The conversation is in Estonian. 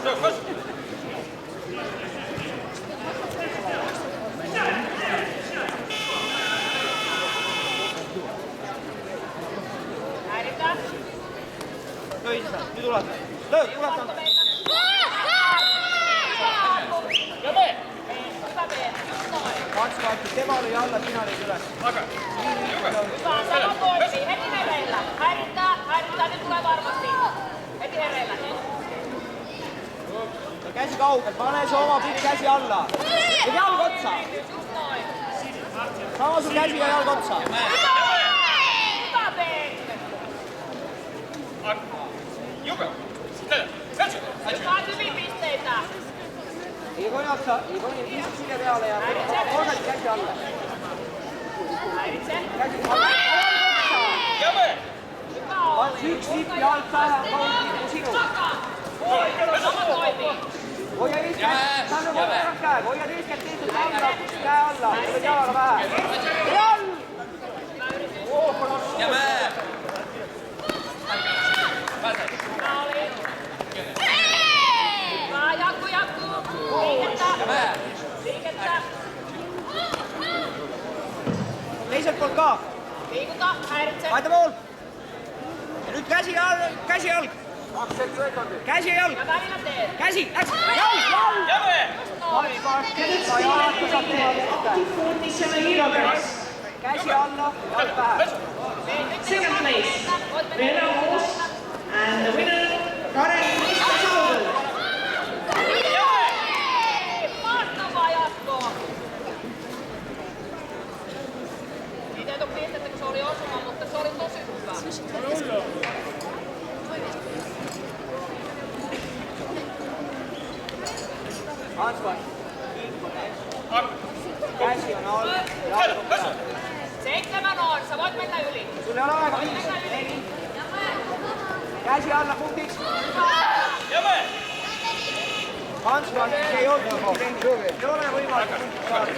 Nüüd ulata. Lööb, ulata. Kaks vaatid, tema oli alla, sina olid üles. Hyvä, sama toimii. Heti hereillä. Häirittää, nyt tulee varmasti. Heti hereillä. Käsi kaugel, pane see oma pidi käsi alla. Ja jalg otsa. Just noin. Sama sul käsi ja jalg otsa. Hyvä, Ben. Jube. Hyvä, hyvin pisteitä. Igoni otsa, Igoni viisi sinne peale ja olgad käsi alla. Häiritse. Käsi alla. Jube. Hyvä oli. Yksi lipp jalg vähem kauemmin kuin sinu. Sama toimii. Hoia isket, sano korkerat käed, hoia isket teised alla, käe alla, oled jalaga vähe. Jall! Jube. Hyvä oli. Hyvä, jatkuu. Liikettä. Teiselt poolt ka. Liikuta, häiritse. Laita pool. Ja nüüd käsi jalg. Käsi ja jalg. Ja välillä teet. Käsi, läks. Jalg. Jube. Käsi alla, jalg vähe. Second place, Venno Moos, and the winner, Karen Mista-Saudel. Mahtavaa jatkoa. Siitä ei tule pistettä, kun se oli osuma, mutta se oli tosi hyvä. Ansvar. Käsi on alla, jalg on vähe. 7 on, sä voit mennä yli. Sul ei ole aega 5. Käsi alla punktiks. Jube. Ansvar, see ei olnud. Ei ole võimalik punktiks saada.